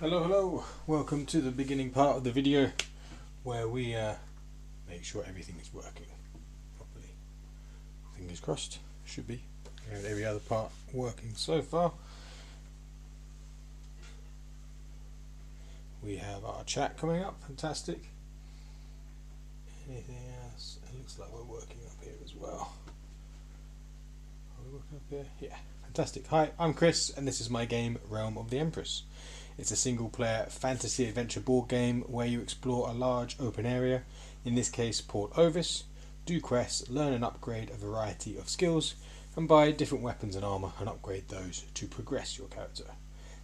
Hello, welcome to the beginning part of the video where we make sure everything is working properly. Fingers crossed, should be. And every other part working so far. We have our chat coming up, fantastic. Anything else? It looks like we're working up here as well. Are we working up here? Yeah, fantastic. Hi, I'm Chris and this is my game Realm of the Empress. It's a single player fantasy adventure board game where you explore a large open area, in this case Port Ovis, do quests, learn and upgrade a variety of skills, and buy different weapons and armour and upgrade those to progress your character.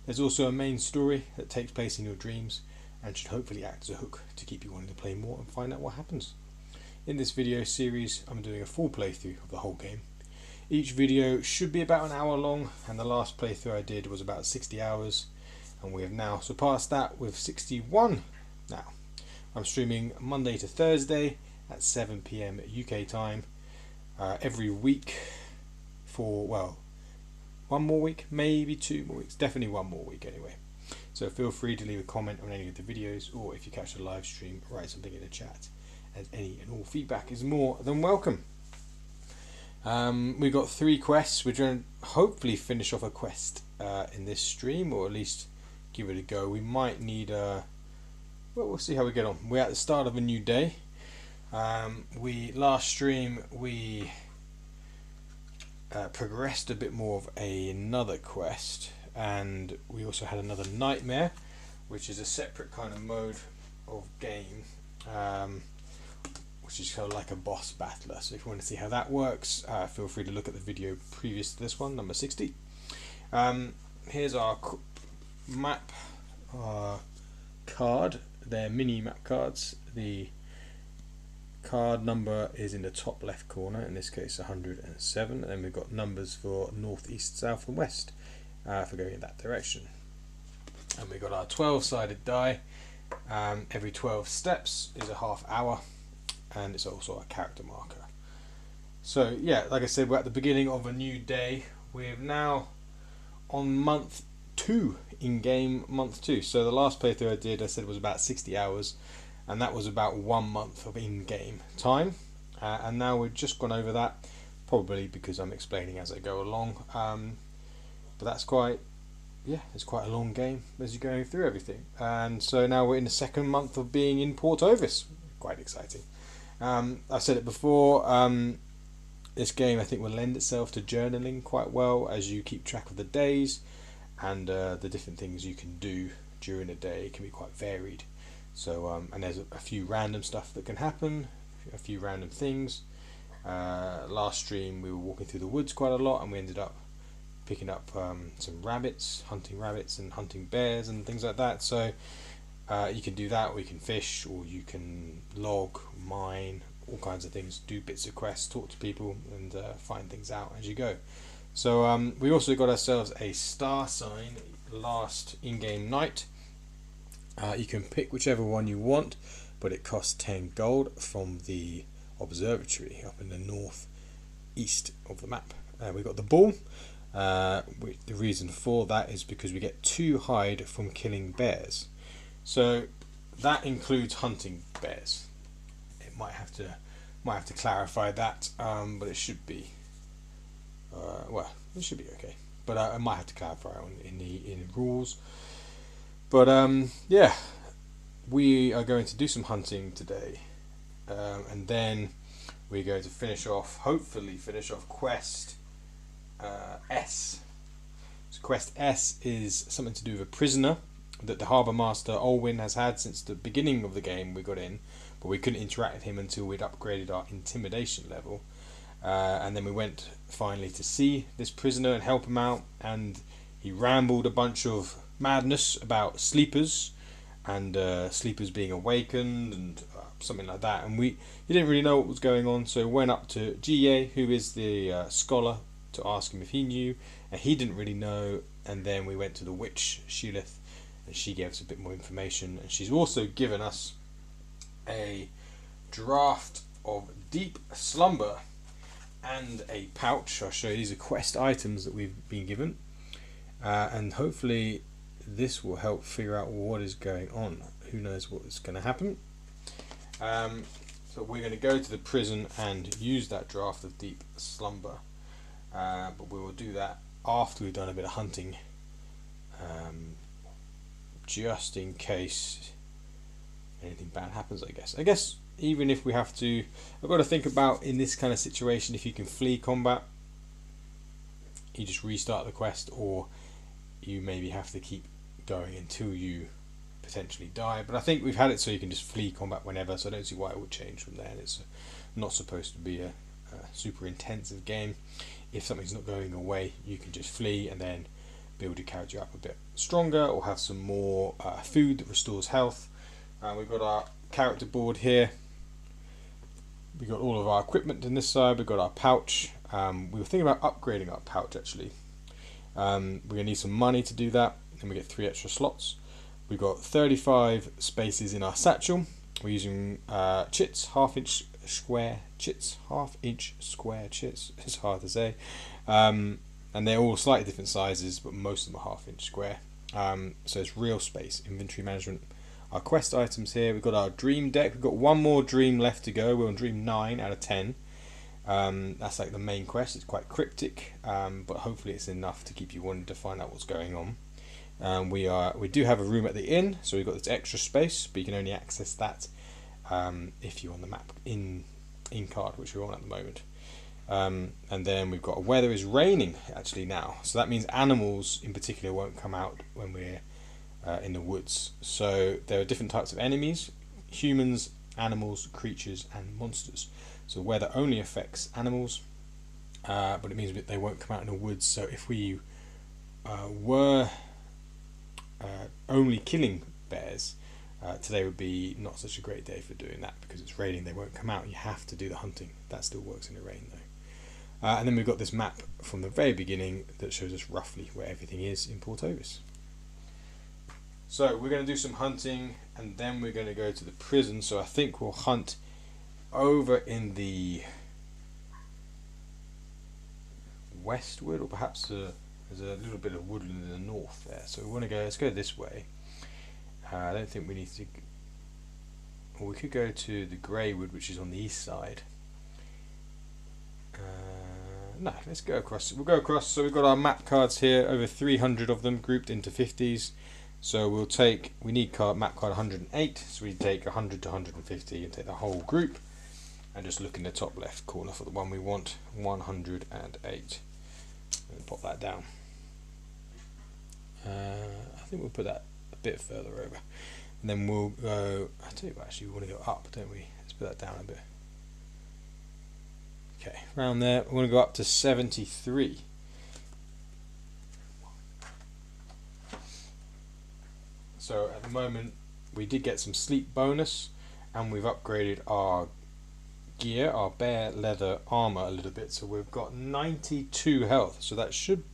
There's also a main story that takes place in your dreams and should hopefully act as a hook to keep you wanting to play more and find out what happens. In this video series I'm doing a full playthrough of the whole game. Each video should be about an hour long and the last playthrough I did was about 60 hours. And we have now surpassed that with 61 now. I'm streaming Monday to Thursday at 7 PM UK time every week for, well, one more week, maybe 2 more weeks, definitely one more week anyway. So feel free to leave a comment on any of the videos, or if you catch a live stream, write something in the chat, as any and all feedback is more than welcome. We've got 3 quests. We're going to hopefully finish off a quest in this stream, or at least give it a go. We might need well, we'll see how we get on. We're at the start of a new day. Last stream we progressed a bit more of another quest, and we also had another nightmare, which is a separate kind of mode of game, which is kind of like a boss battler. So if you want to see how that works, feel free to look at the video previous to this one, number 60. Here's our map card. They're mini map cards. The card number is in the top left corner, in this case 107, and then we've got numbers for north, east, south and west for going in that direction. And we've got our 12-sided die. Every 12 steps is a half hour, and it's also a character marker. So yeah, like I said, we're at the beginning of a new day. We're now on month 2 in game, month 2. So the last playthrough I did, I said, was about 60 hours, and that was about 1 month of in-game time. And now we've just gone over that, probably because I'm explaining as I go along. But that's quite, yeah, it's quite a long game as you're going through everything. And so now we're in the 2nd month of being in Port Ovis. Quite exciting. I've said it before. This game I think will lend itself to journaling quite well, as you keep track of the days and the different things you can do during a day. It can be quite varied. So and there's a few random stuff that can happen, a few random things. Last stream we were walking through the woods quite a lot, and we ended up picking up some rabbits, hunting rabbits and hunting bears and things like that. So you can do that, or you can fish, or you can log, mine, all kinds of things, do bits of quests, talk to people and find things out as you go. So we also got ourselves a star sign last in-game night. You can pick whichever one you want, but it costs 10 gold from the observatory up in the north east of the map. We got the bull. The reason for that is because we get 2 hide from killing bears. So that includes hunting bears. It might have to clarify that, but it should be well, it should be okay. But I might have to clarify in the rules. But yeah, we are going to do some hunting today, and then we're going to hopefully finish off quest S. So quest S is something to do with a prisoner that the harbour master Olwyn has had since the beginning of the game we got in, but we couldn't interact with him until we'd upgraded our intimidation level. And then we went finally to see this prisoner and help him out, and he rambled a bunch of madness about sleepers and sleepers being awakened and something like that, and he didn't really know what was going on, so we went up to GA, who is the scholar, to ask him if he knew, and he didn't really know. And then we went to the witch Sheelith, and she gave us a bit more information, and she's also given us a draft of Deep Slumber and a pouch. I'll show you, these are quest items that we've been given, and hopefully this will help figure out what is going on. Who knows what is going to happen. So we're going to go to the prison and use that draft of deep slumber, but we will do that after we've done a bit of hunting, just in case anything bad happens. I guess even if we have to, I've got to think about in this kind of situation, if you can flee combat, you just restart the quest, or you maybe have to keep going until you potentially die. But I think we've had it so you can just flee combat whenever, so I don't see why it would change from there. And it's not supposed to be a super intensive game. If something's not going away, you can just flee and then build your character up a bit stronger, or have some more food that restores health. We've got our character board here. We've got all of our equipment in this side. We've got our pouch. We were thinking about upgrading our pouch actually. We're going to need some money to do that, and we get 3 extra slots. We've got 35 spaces in our satchel. We're using chits, half-inch square chits. It's hard to say. And they're all slightly different sizes, but most of them are half-inch square. So it's real space, inventory management. Our quest items here, we've got our dream deck. We've got one more dream left to go. We're on dream 9 out of 10. That's like the main quest. It's quite cryptic, but hopefully it's enough to keep you wanting to find out what's going on. We do have a room at the inn, so we've got this extra space, but you can only access that if you're on the map in card, which we're on at the moment. And then we've got weather is raining actually now, so that means animals in particular won't come out when we're in the woods. So there are different types of enemies: humans, animals, creatures, and monsters. So weather only affects animals, but it means that they won't come out in the woods. So if we were only killing bears, today would be not such a great day for doing that, because it's raining, they won't come out. You have to do the hunting. That still works in the rain though. And then we've got this map from the very beginning that shows us roughly where everything is in Port Ovis. So we're going to do some hunting, and then we're going to go to the prison. So I think we'll hunt over in the westward, or perhaps there's a little bit of woodland in the north there. So we want to go. Let's go this way. I don't think we need to. Or we could go to the Greywood, which is on the east side. No, let's go across. We'll go across. So we've got our map cards here, over 300 of them, grouped into 50s. So we'll take. We need map card 108. So we take 100 to 150 and take the whole group, and just look in the top left corner for the one we want, 108. And pop that down. I think we'll put that a bit further over, and then we'll go. I tell you what, actually, we want to go up, don't we? Let's put that down a bit. Okay, around there. We want to go up to 73. So at the moment, we did get some sleep bonus, and we've upgraded our gear, our bear leather armor a little bit. So we've got 92 health. So that should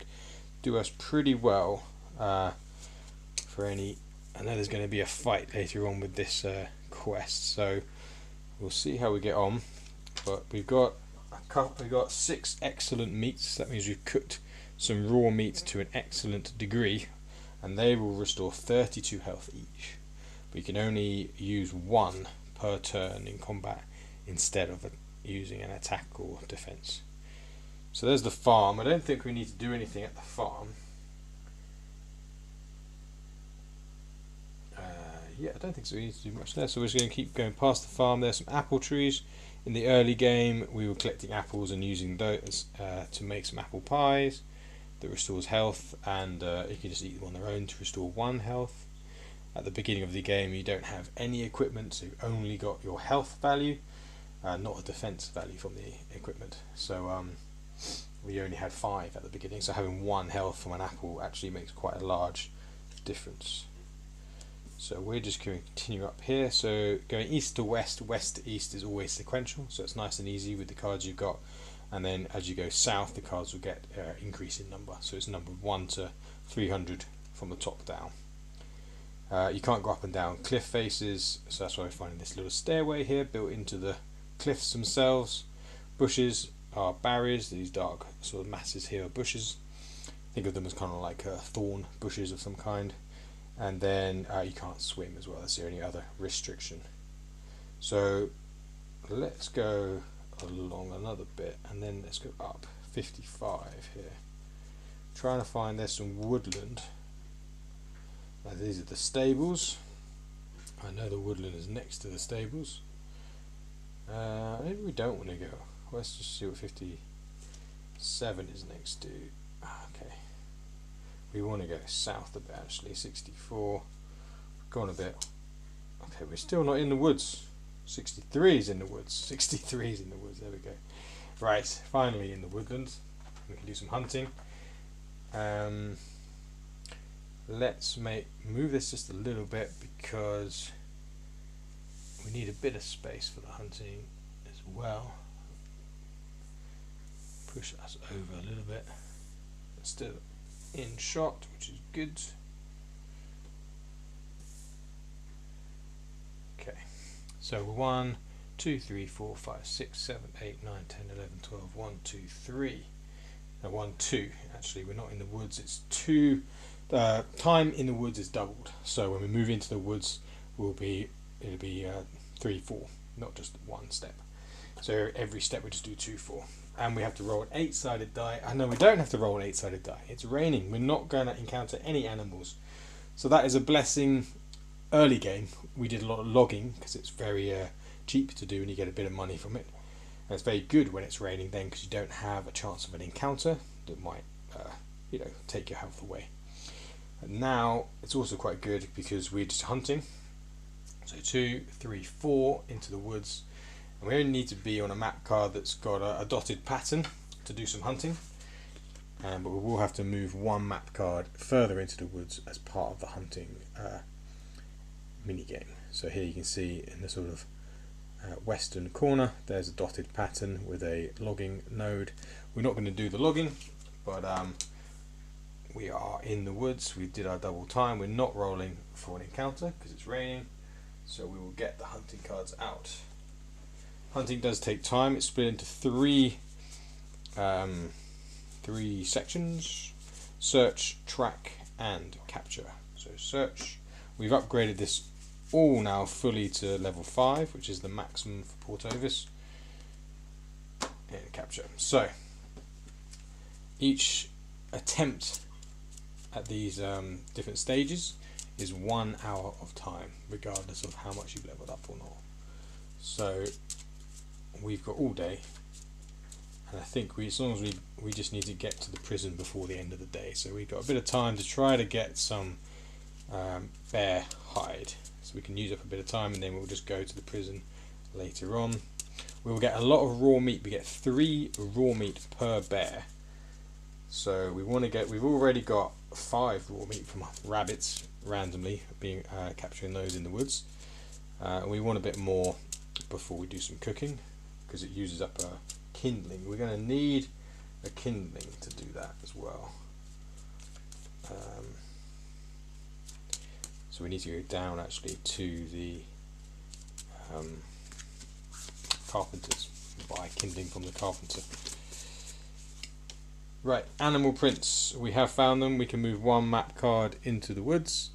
do us pretty well for any. I know there's going to be a fight later on with this quest, so we'll see how we get on. But we've got 6 excellent meats. That means we've cooked some raw meat to an excellent degree, and they will restore 32 health each. But you can only use 1 per turn in combat instead of using an attack or defense. So there's the farm. I don't think we need to do anything at the farm. Yeah, I don't think so. We need to do much there. So we're just going to keep going past the farm. There's some apple trees. In the early game, we were collecting apples and using those to make some apple pies that restores health, and you can just eat them on their own to restore 1 health. At the beginning of the game, you don't have any equipment, so you've only got your health value, not a defense value from the equipment. So we only had 5 at the beginning, so having 1 health from an apple actually makes quite a large difference. So we're just going to continue up here. So going east to west, west to east is always sequential, so it's nice and easy with the cards you've got. And then as you go south, the cards will get increase in number. So it's numbered 1 to 300 from the top down. You can't go up and down cliff faces, so that's why we're finding this little stairway here built into the cliffs themselves. Bushes are barriers. These dark sort of masses here are bushes. Think of them as kind of like thorn bushes of some kind. and then you can't swim as well. That's the only other restriction. So let's go along another bit, and then let's go up 55 here. Trying to find there's some woodland. Now these are the stables. I know the woodland is next to the stables. Maybe we don't want to go. Let's just see what 57 is next to. Okay. We want to go south a bit actually. 64. Go on a bit. Okay, we're still not in the woods. 63 is in the woods. 63 is in the woods. There we go. Right, finally in the woodlands. We can do some hunting. Let's move this just a little bit because we need a bit of space for the hunting as well. Push us over a little bit. It's still in shot, which is good. Okay, so 1, 2, 3, 4, 5, 6, 7, 8, 9, 10, 11, 12, 1, 2, 3. No, 1, 2. Actually, we're not in the woods. It's 2. Time in the woods is doubled. So when we move into the woods, it'll be 3, 4, not just one step. So every step we just do 2, 4. And we have to roll an 8-sided die. No, we don't have to roll an 8-sided die. It's raining. We're not going to encounter any animals. So that is a blessing. Early game, we did a lot of logging because it's very cheap to do and you get a bit of money from it. And it's very good when it's raining then because you don't have a chance of an encounter that might take your health away. And now it's also quite good because we're just hunting. So 2, 3, 4 into the woods. And we only need to be on a map card that's got a dotted pattern to do some hunting. But we will have to move one map card further into the woods as part of the hunting mini game. So here you can see in the sort of western corner there's a dotted pattern with a logging node. We're not going to do the logging, but we are in the woods. We did our double time. We're not rolling for an encounter because it's raining, so we will get the hunting cards out. Hunting does take time. It's split into three sections: search, track and capture. So search, we've upgraded this all now fully to level 5, which is the maximum for Port Ovis, and capture. So each attempt at these different stages is 1 hour of time, regardless of how much you've leveled up or not. So we've got all day, and I think as long as we just need to get to the prison before the end of the day. So we've got a bit of time to try to get some bear hide, so we can use up a bit of time, and then we'll just go to the prison later on. We will get a lot of raw meat. We get 3 raw meat per bear. So we want to get. We've already got 5 raw meat from rabbits randomly being capturing those in the woods. We want a bit more before we do some cooking because it uses up a kindling. We're going to need a kindling to do that as well. So we need to go down actually to the carpenters, buy kindling from the carpenter. Right, animal prints. We have found them. We can move one map card into the woods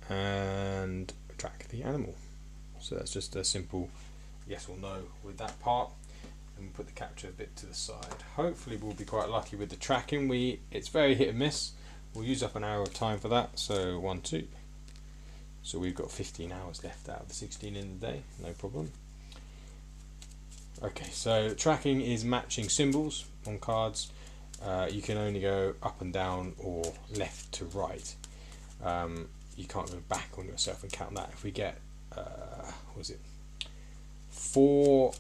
and track the animal. So that's just a simple yes or no with that part. And we'll put the capture bit to the side. Hopefully we'll be quite lucky with the tracking. It's very hit and miss. We'll use up an hour of time for that. So 1, 2. So we've got 15 hours left out of the 16 in the day, no problem. Okay, so tracking is matching symbols on cards. You can only go up and down or left to right. You can't go back on yourself and count that. If we get, 4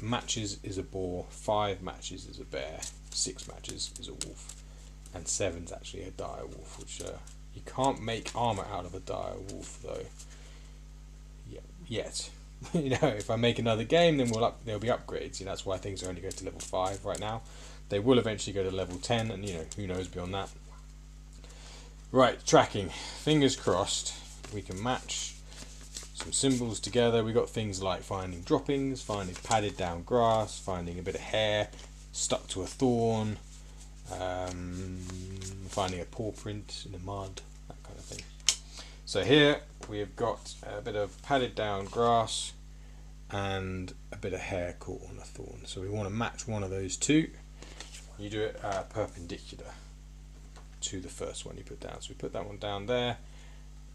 matches is a boar, 5 matches is a bear, 6 matches is a wolf, and 7's actually a dire wolf, which you can't make armor out of a dire wolf though. Yet. If I make another game, then there'll be upgrades. That's why things are only going to level 5 right now. They will eventually go to level 10, and who knows beyond that. Right, tracking. Fingers crossed we can match some symbols together. We got things like finding droppings, finding padded down grass, finding a bit of hair stuck to a thorn, finding a paw print in the mud, that kind of thing. So here we've got a bit of padded down grass and a bit of hair caught on a thorn. So we want to match one of those two. You do it perpendicular to the first one you put down. So we put that one down there,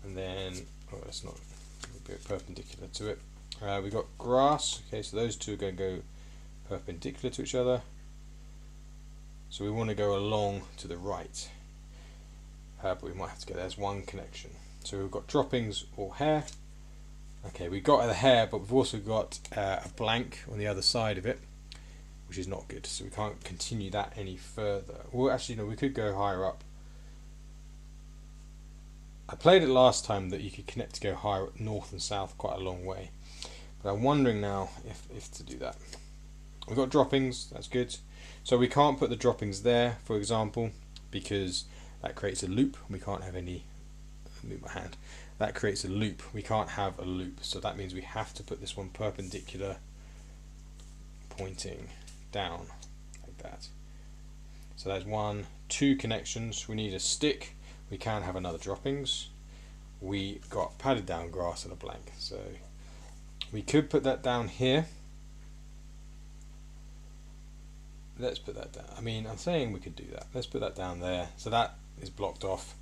and then, oh, that's not, a bit perpendicular to it. We've got grass, okay, so those two are going to go perpendicular to each other. So we want to go along to the right, but we might have to go, there's one connection. So we've got droppings or hair. Okay, we've got the hair, but we've also got a blank on the other side of it, which is not good, so we can't continue that any further. Well, actually, no, we could go higher up. I played it last time that you could connect to go higher north and south quite a long way, but I'm wondering now if to do that. We've got droppings, that's good. So we can't put the droppings there, for example, because that creates a loop. We can't have any, move my hand, that creates a loop. We can't have a loop, so that means we have to put this one perpendicular, pointing down like that. So there's 1, 2 connections. We need a stick. We can have another droppings. We got padded down grass and a blank, so we could put that down here. Let's put that down. I mean, I'm saying we could do that. Let's put that down there. So that is blocked off.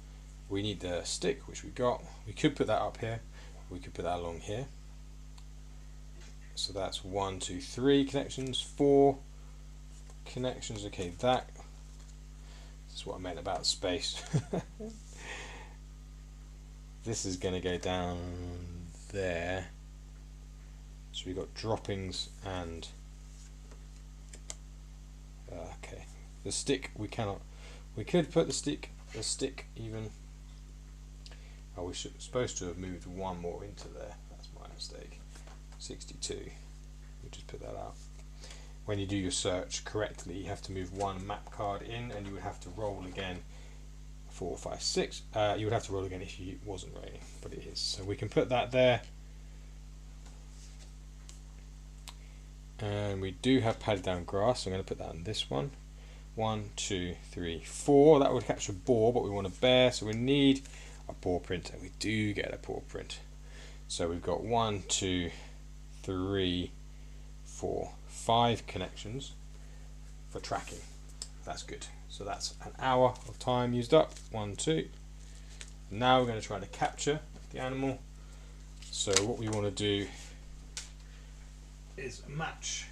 We need the stick, which we got. We could put that up here. We could put that along here. So that's 1, 2, 3 connections, 4 connections. Okay, this is what I meant about space. This is going to go down there. So we've got droppings and okay, the stick we cannot. We could put the stick even. Oh, we should supposed to have moved one more into there. That's my mistake. 62. We'll just put that out. When you do your search correctly, you have to move one map card in, and you would have to roll again. 4, 5, 6. You would have to roll again if it wasn't raining, but it is. So we can put that there. And we do have padded down grass, so I'm going to put that on this one. 1, 2, 3, 4. That would capture boar, but we want a bear, so we need a paw print, and we do get a paw print. So we've got 1, 2, 3, 4, 5 connections for tracking. That's good. So that's an hour of time used up. 1, 2. Now we're going to try to capture the animal. So what we want to do is match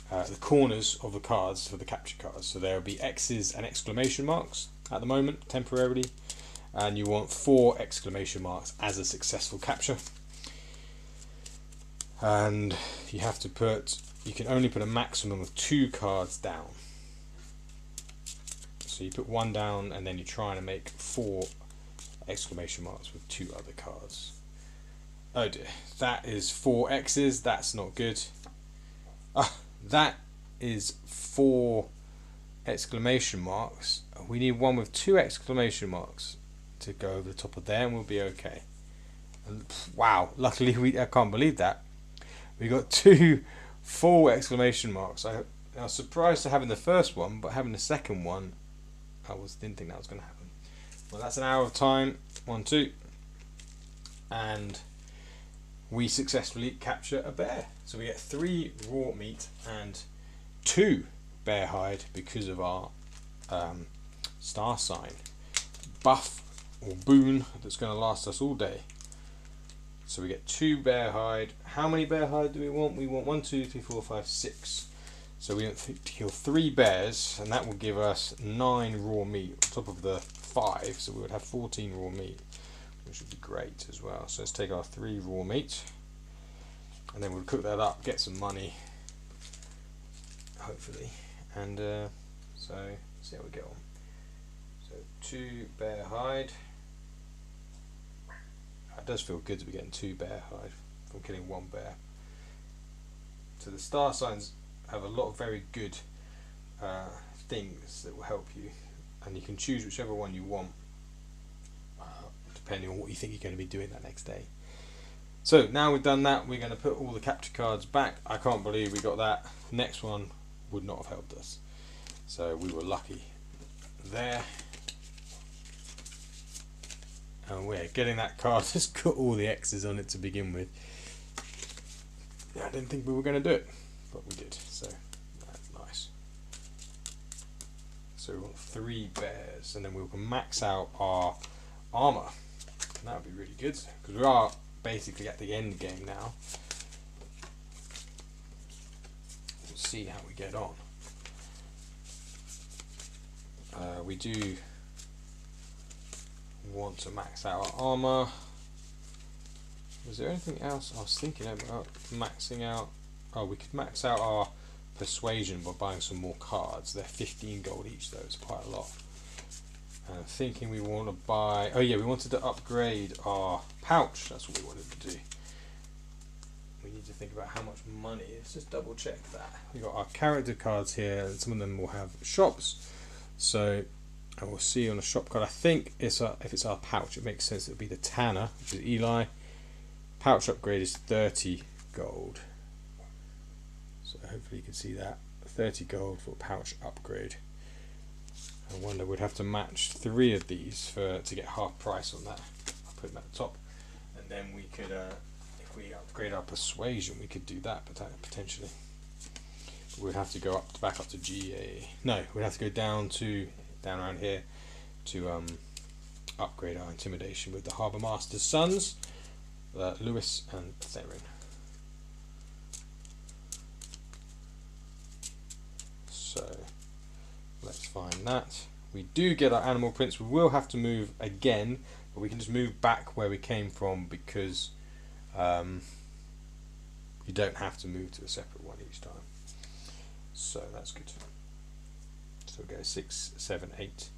the corners of the cards for the capture cards. So there will be X's and exclamation marks at the moment, temporarily, and you want 4 exclamation marks as a successful capture. And you have to put, you can only put a maximum of 2 cards down. So you put 1 down, and then you try to make 4 exclamation marks with 2 other cards. Oh dear, that is 4 X's, that's not good. That is 4 exclamation marks. We need one with 2 exclamation marks to go over the top of there, and we'll be okay. And wow, luckily I can't believe that. We got 2 full exclamation marks. I was surprised to having the first one, but having the second one, didn't think that was going to happen. Well, that's an hour of time. 1, 2, and we successfully capture a bear. So we get 3 raw meat and 2 bear hide because of our star sign buff or boon that's going to last us all day. So we get 2 bear hide. How many bear hide do we want? We want 1, 2, 3, 4, 5, 6. So we want to kill 3 bears, and that will give us 9 raw meat on top of the 5. So we would have 14 raw meat, which would be great as well. So let's take our 3 raw meat, and then we'll cook that up, get some money, hopefully, and so see how we get on. So 2 bear hide. It does feel good to be getting 2 bear hide from killing 1 bear. So the star signs have a lot of very good things that will help you, and you can choose whichever one you want depending on what you think you're going to be doing that next day. So now we've done that, we're going to put all the capture cards back. I can't believe we got that. Next one would not have helped us, so we were lucky there. And we're getting that card that's got all the X's on it to begin with. Yeah, I didn't think we were going to do it, but we did, so that's nice. So we want 3 bears, and then we can max out our armour. That would be really good, because we are basically at the end game now. We'll see how we get on. We do want to max out our armour. Was there anything else I was thinking about maxing out? Oh, we could max out our persuasion by buying some more cards. They're 15 gold each though, it's quite a lot. And I'm thinking we want to buy, oh yeah, we wanted to upgrade our pouch. That's what we wanted to do. We need to think about how much money. Let's just double check that. We've got our character cards here, and some of them will have shops. So I will see on a shop card. I think it's if it's our pouch, it makes sense. It would be the Tanner, which is Eli. Pouch upgrade is 30 gold. So hopefully you can see that. 30 gold for pouch upgrade. I wonder we'd have to match 3 of these to get half price on that. I'll put them at the top, and then we could, if we upgrade our persuasion, we could do that potentially. But we'd have to go back up to GA. No, we'd have to go down around here to upgrade our intimidation with the Harbour Master's sons, Lewis and Theron. So let's find that. We do get our animal prints. We will have to move again, but we can just move back where we came from, because you don't have to move to a separate one each time. So that's good. So we'll go 6, 7, 8.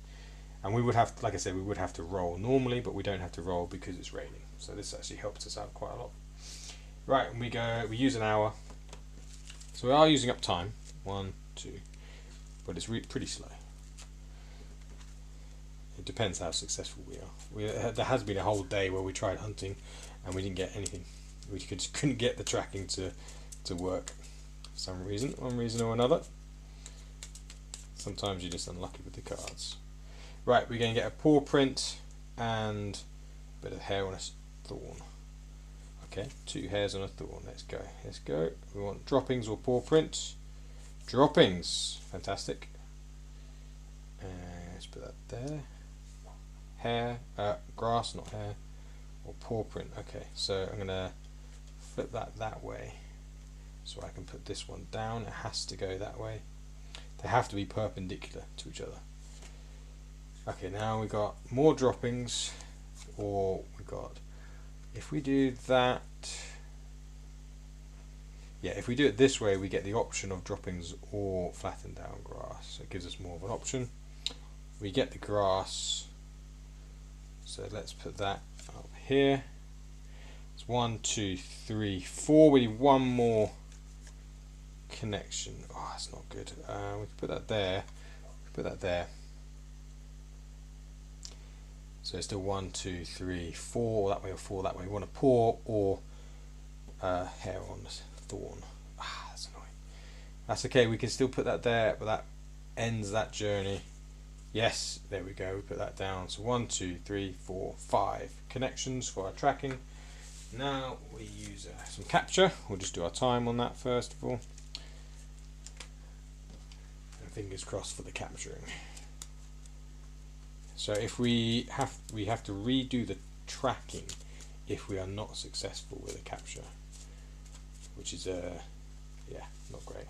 And we would have, like I said, we would have to roll normally, but we don't have to roll because it's raining. So this actually helps us out quite a lot. Right, and we use an hour. So we are using up time. 1, 2. But it's pretty slow. It depends how successful we are. There has been a whole day where we tried hunting and we didn't get anything. We just couldn't get the tracking to work for some reason, one reason or another. Sometimes you're just unlucky with the cards. Right, we're going to get a paw print and a bit of hair on a thorn. Okay, 2 hairs on a thorn. Let's go. Let's go. We want droppings or paw prints. Droppings. Fantastic. Let's put that there. Hair, grass, not hair, or paw print. Okay, so I'm going to flip that way so I can put this one down. It has to go that way. They have to be perpendicular to each other. Okay, now we got more droppings, or we got, if we do that, yeah, if we do it this way, we get the option of droppings or flattened down grass. So it gives us more of an option. We get the grass, so let's put that up here. It's 1, 2, 3, 4. We need one more connection. Oh, that's not good. We can put that there. Put that there. So it's still 1, 2, 3, 4 that way or 4 that way. We want a paw or hair on this thorn. Ah, that's annoying. That's okay. We can still put that there, but that ends that journey. Yes, there we go. We put that down. So 1, 2, 3, 4, 5 connections for our tracking. Now we use some capture. We'll just do our time on that first of all. And fingers crossed for the capturing. So if we have to redo the tracking if we are not successful with a capture, which is yeah, not great.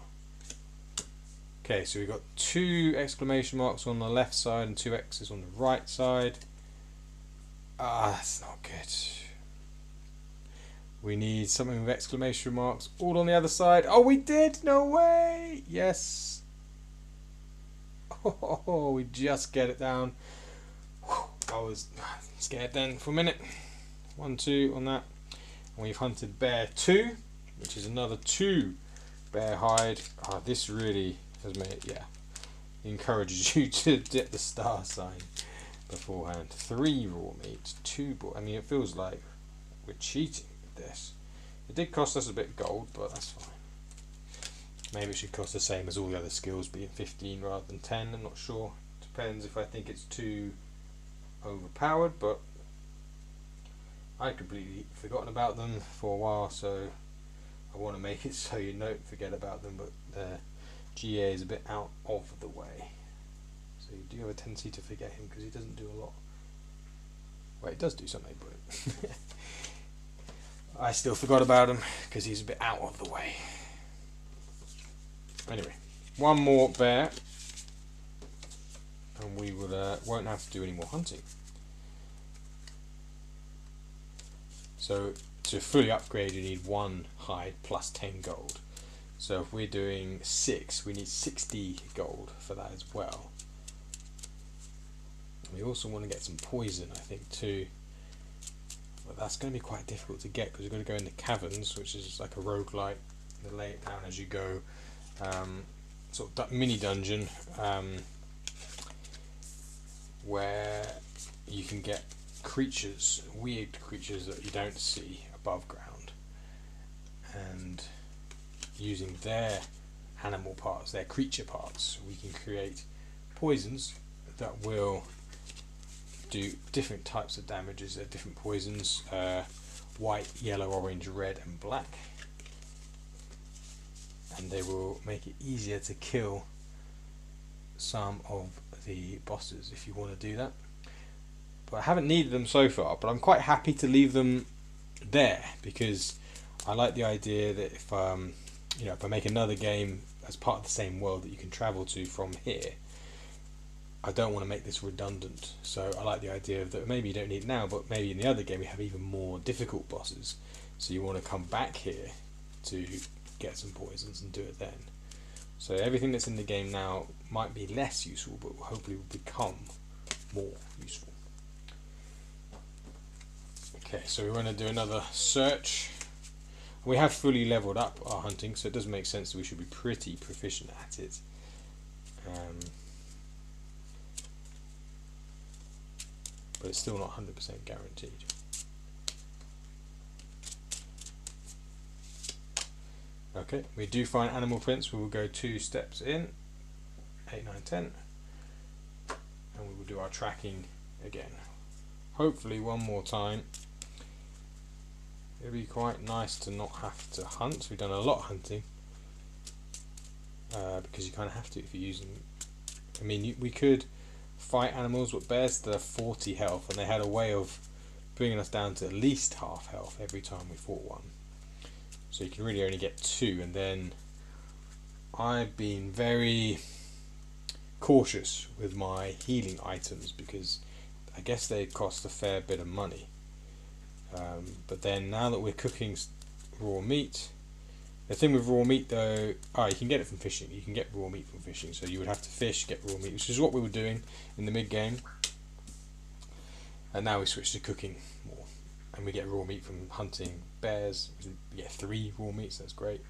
Okay, so we've got 2 exclamation marks on the left side and 2 X's on the right side. Ah, that's not good. We need something with exclamation marks all on the other side. Oh, we did! No way! Yes. Oh, we just get it down. I was scared then for a minute. 1, 2 on that. And we've hunted bear 2, which is another 2 bear hide. Oh, this really has made it, yeah, encourages you to dip the star sign beforehand. 3 raw meat, 2 I mean, it feels like we're cheating with this. It did cost us a bit of gold, but that's fine. Maybe it should cost the same as all the other skills, being 15 rather than 10. I'm not sure. Depends if I think it's too overpowered, but I'd completely forgotten about them for a while, so I want to make it so you don't forget about them, but GA is a bit out of the way. So you do have a tendency to forget him because he doesn't do a lot. Well, he does do something, but I still forgot about him because he's a bit out of the way. Anyway, one more bear, and we will won't have to do any more hunting. So to fully upgrade, you need 1 hide plus 10 gold. So if we're doing 6, we need 60 gold for that as well. We also want to get some poison, I think, too. But that's going to be quite difficult to get because we're going to go into caverns, which is like a roguelike. They lay it down as you go, sort of mini dungeon, where you can get creatures, weird creatures that you don't see above ground, and using their animal parts, their creature parts, we can create poisons that will do different types of damages. They're different poisons, white, yellow, orange, red and black, and they will make it easier to kill some of the bosses if you want to do that. But I haven't needed them so far, but I'm quite happy to leave them there because I like the idea that if if I make another game as part of the same world that you can travel to from here, I don't want to make this redundant. So I like the idea of that maybe you don't need it now, but maybe in the other game we have even more difficult bosses, so you want to come back here to get some poisons and do it then. So everything that's in the game now might be less useful, but hopefully will become more useful. Okay, so we're going to do another search. We have fully leveled up our hunting, so it does make sense that we should be pretty proficient at it. But it's still not 100% guaranteed. Okay, we do find animal prints. We will go 2 steps in, 8, 9, 10, and we will do our tracking again. Hopefully one more time. It'd be quite nice to not have to hunt. We've done a lot of hunting because you kind of have to if you're using. I mean, we could fight animals, but bears that are 40 health, and they had a way of bringing us down to at least half health every time we fought one. So you can really only get 2, and then I've been very cautious with my healing items because I guess they cost a fair bit of money. But then now that we're cooking raw meat, the thing with raw meat though, you can get it from fishing. You can get raw meat from fishing, so you would have to fish, get raw meat, which is what we were doing in the mid game. And now we switch to cooking more, and we get raw meat from hunting bears. We get 3 raw meats. That's great.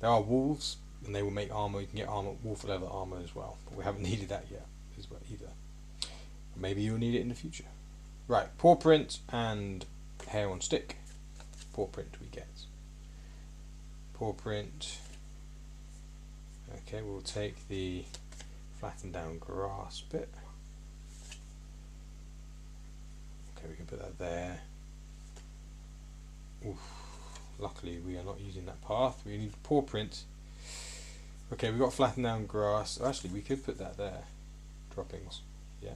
There are wolves, and they will make armor. You can get armor, wolf leather armor as well, but we haven't needed that yet as well either. Maybe you'll need it in the future. Right, paw print and hair on stick. Paw print we get. Paw print. Okay, we'll take the flattened down grass bit. Okay, we can put that there. Oof. Luckily we are not using that path. We need paw print. Okay, we've got flattened down grass. Oh, actually, we could put that there. Droppings. Yeah.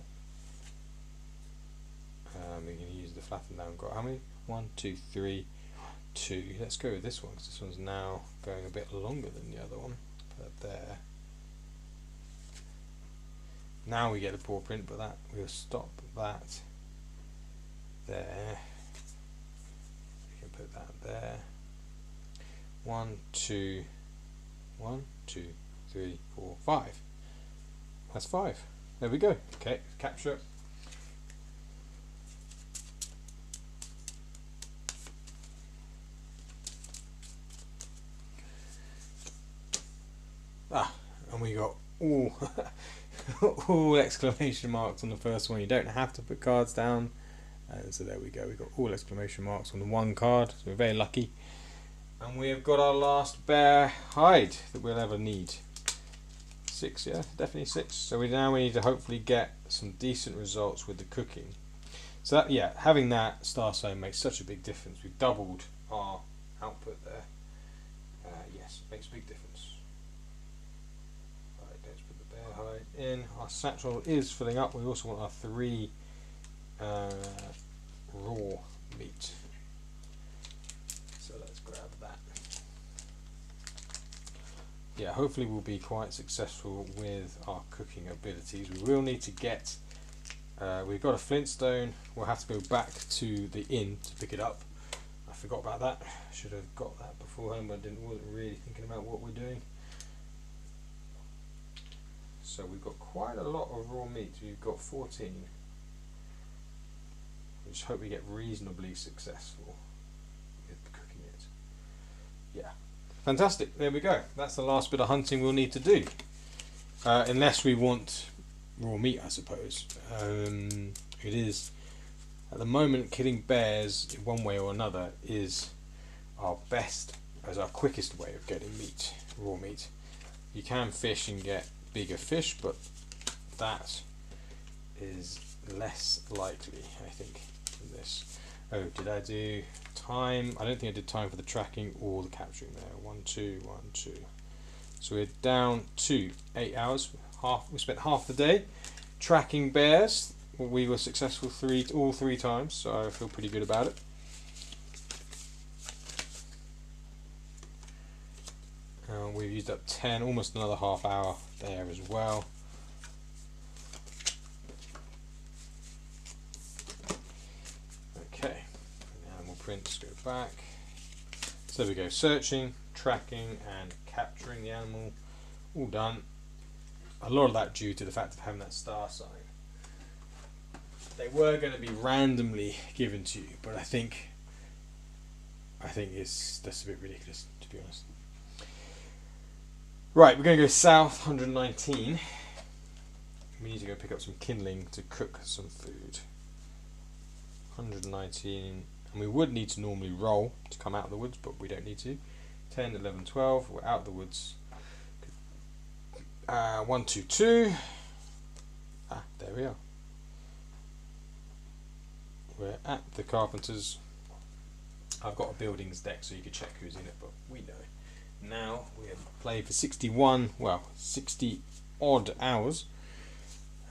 We're going to use the flattened down grass. How many? 1, 2, 3, 2. Let's go with this one because this one's now going a bit longer than the other one. Put that there. Now we get a paw print, but that we'll stop that there. We can put that there. 1, 2, 1, 2, 3, 4, 5. That's 5. There we go. Okay, capture it. And we got all exclamation marks on the first one. You don't have to put cards down, and so there we go. We got all exclamation marks on the one card, so we're very lucky. And we have got our last bear hide that we'll ever need. 6, yeah, definitely 6. So we need to hopefully get some decent results with the cooking. So that, yeah, having that star sign makes such a big difference. We've doubled our output there. Yes, makes a big difference. Right, let's put the bear hide in. Our satchel is filling up. We also want our 3 raw meat. So let's grab that. Yeah, hopefully we'll be quite successful with our cooking abilities. We will need to get, we've got a flintstone. We'll have to go back to the inn to pick it up. I forgot about that. Should have got that beforehand, but wasn't really thinking about what we're doing. So we've got quite a lot of raw meat. We've got 14. We just hope we get reasonably successful with cooking it. Yeah. Fantastic, there we go. That's the last bit of hunting we'll need to do. Unless we want raw meat, I suppose. It is, at the moment, killing bears one way or another is our best, as our quickest way of getting meat, raw meat. You can fish and get bigger fish, but that is less likely, I think, than this. Oh, did I do time? I don't think I did time for the tracking or the capturing there. 1, 2, 1, 2. So we're down to 8 hours. We spent half the day tracking bears. We were successful all three times, so I feel pretty good about it. We've used up 10, almost another half hour there as well. Okay, animal prints go back. So there we go, searching, tracking and capturing the animal, all done. A lot of that due to the fact of having that star sign. They were going to be randomly given to you, but I think that's a bit ridiculous, to be honest. Right, we're going to go south, 119. We need to go pick up some kindling to cook some food. 119, and we would need to normally roll to come out of the woods, but we don't need to. 10, 11, 12, we're out of the woods. 1, 2, 2. There we are. We're at the carpenter's. I've got a buildings deck so you can check who's in it, but we know. Now we have played for 60 odd hours.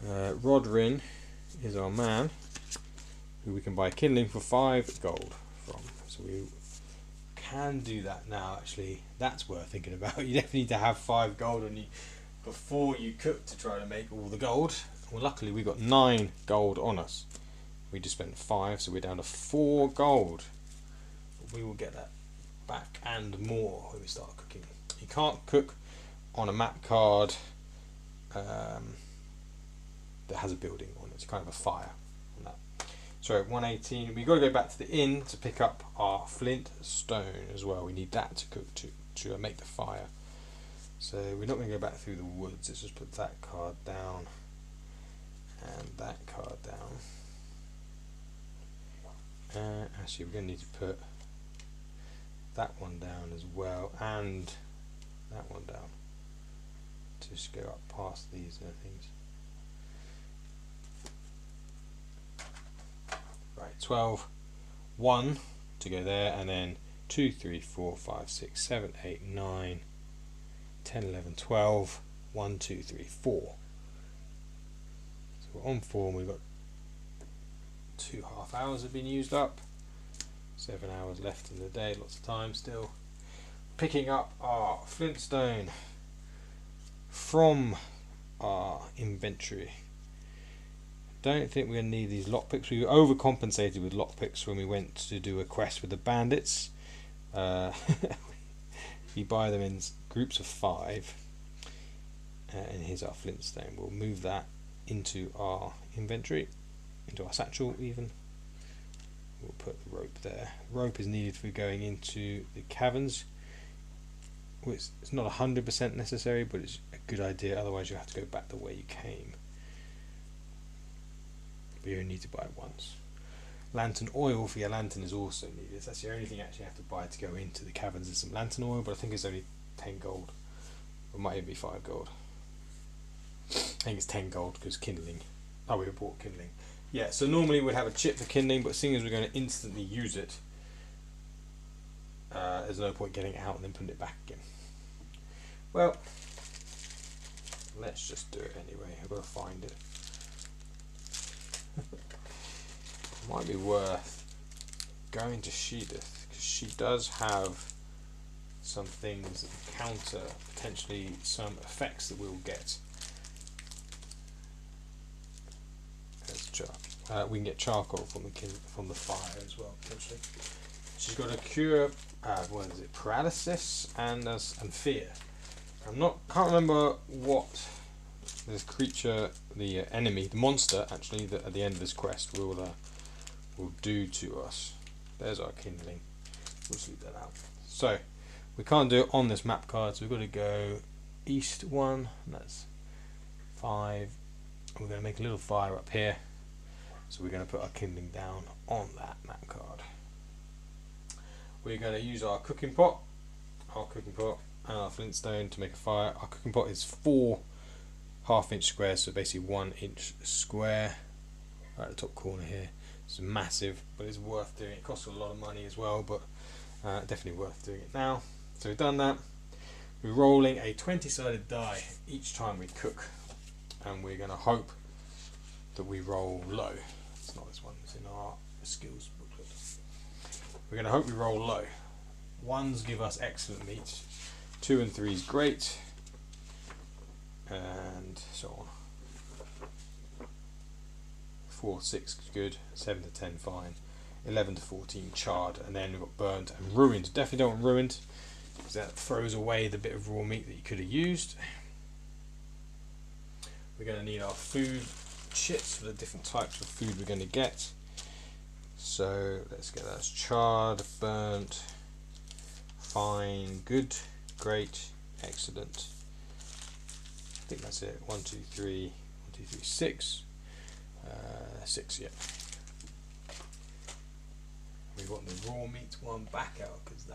Rodrin is our man, who we can buy kindling for 5 gold from. So we can do that now. Actually, that's worth thinking about. You definitely need to have 5 gold on you before you cook to try to make all the gold. Well, luckily we got 9 gold on us. We just spent 5, so we're down to 4 gold. But we will get that back and more when we start cooking. You can't cook on a map card that has a building on it. It's kind of a fire on that. So 118. We've got to go back to the inn to pick up our flint stone as well. We need that to cook to make the fire. So we're not going to go back through the woods. Let's just put that card down and that card down. Actually, we're going to need to put that one down as well and that one down. Just go up past these things. Right, 12, 1 to go there, and then 2, 3, 4, 5, 6, 7, 8, 9, 10, 11, 12, 1, 2, 3, 4. So we're on 4 and we've got 2.5 hours have been used up. 7 hours left in the day, lots of time still. Picking up our flintstone from our inventory. Don't think we're going to need these lockpicks. We overcompensated with lockpicks when we went to do a quest with the bandits. We buy them in groups of 5. And here's our flintstone. We'll move that into our inventory, into our satchel even. We'll put the rope there. Rope is needed for going into the caverns. It's not 100% necessary, but it's a good idea. Otherwise, you have to go back the way you came. But you only need to buy it once. Lantern oil for your lantern is also needed. That's the only thing you actually have to buy to go into the caverns is some lantern oil, but I think it's only 10 gold. It might even be 5 gold. I think it's 10 gold because kindling. Oh, we bought kindling. Yeah, so normally we'd have a chip for kindling, but seeing as we're going to instantly use it, there's no point getting it out and then putting it back again. Well, let's just do it anyway. I've got to find it. Might be worth going to Sheedith, because she does have some things that counter potentially some effects that we'll get. We can get charcoal from the fire as well potentially. She's got a cure. What is it? Paralysis and fear. Can't remember what this creature, the enemy, the monster actually, that at the end of this quest will do to us. There's our kindling. We'll just leave that out. So we can't do it on this map card, so we've got to go east 1. That's 5. We're going to make a little fire up here. So we're going to put our kindling down on that map card. We're going to use our cooking pot, and our flintstone to make a fire. Our cooking pot is 4 half-inch squares, so basically 1 inch square. Right at the top corner here. It's massive, but it's worth doing. It costs a lot of money as well, but definitely worth doing it now. So we've done that. We're rolling a 20-sided die each time we cook, and we're going to hope that we roll low. It's not this one, it's in our skills booklet. We're going to hope we roll low. 1s give us excellent meat, 2 and 3 is great, and so on. 4, 6 is good, 7 to 10 fine, 11 to 14 charred, and then we've got burnt and ruined. Definitely don't want ruined, because that throws away the bit of raw meat that you could have used. We're going to need our food chits for the different types of food we're going to get. So let's get that as charred, burnt, fine, good, great, excellent. I think that's it. 1, 2, 3, 1, 2, 3, 6. 6, yeah. We want the raw meat one back out, because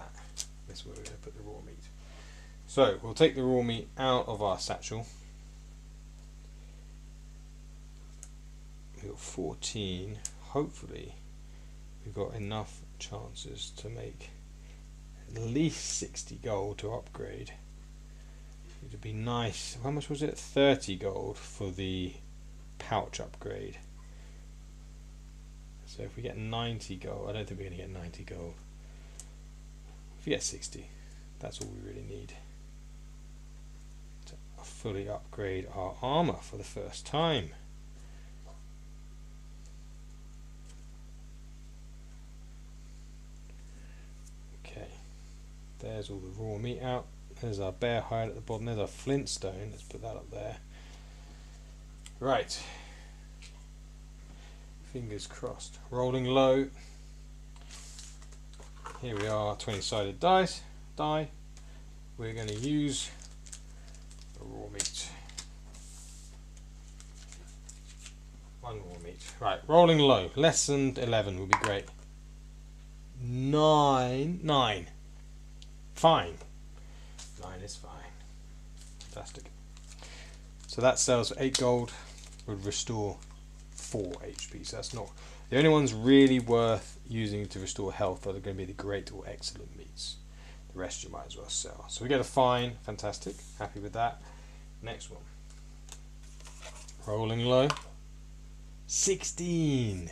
that's where we're going to put the raw meat. So we'll take the raw meat out of our satchel. We've got 14. Hopefully we've got enough chances to make at least 60 gold to upgrade. It would be nice. How much was it? 30 gold for the pouch upgrade. So if we get 90 gold, I don't think we're going to get 90 gold. If we get 60, that's all we really need to fully upgrade our armor for the first time. Okay, there's all the raw meat out. There's our bear hide at the bottom. There's our flintstone. Let's put that up there. Right. Fingers crossed. Rolling low. Here we are, 20-sided die. We're going to use the raw meat. 1 raw meat. Right, rolling low. Less than 11 would be great. 9. Fine. 9 is fine. Fantastic. So that sells for 8 gold. Would restore 4 HP. So that's not the only ones really worth using to restore health. Are going to be the great or excellent meats. The rest you might as well sell. So we get a fine. Fantastic. Happy with that. Next one. Rolling low. 16.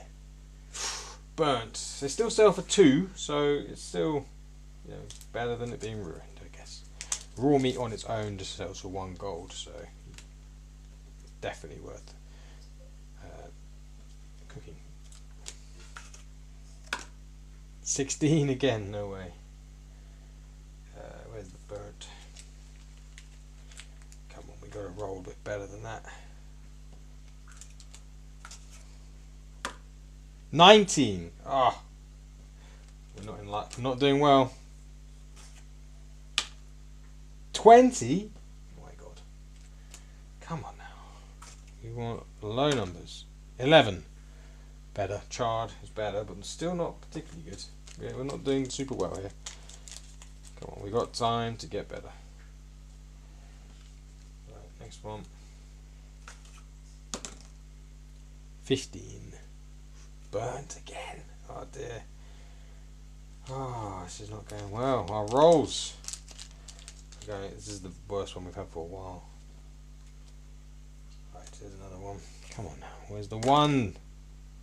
Burnt. They still sell for 2, so it's still, better than it being ruined, I guess. Raw meat on its own just sells for 1 gold, so definitely worth cooking. 16 again, no way. Where's the burnt? Come on, we got to roll a bit better than that. 19. Ah, we're not in luck. We're not doing well. 20. Oh my god! Come on now. We want low numbers. 11. Better. Charred is better, but still not particularly good. Yeah, we're not doing super well here. Come on, we got time to get better. Right, next one. 15. burnt again. Oh dear. Oh, this is not going well. Our rolls. Okay, this is the worst one we've had for a while. Right, there's another one. Come on now. Where's the 1?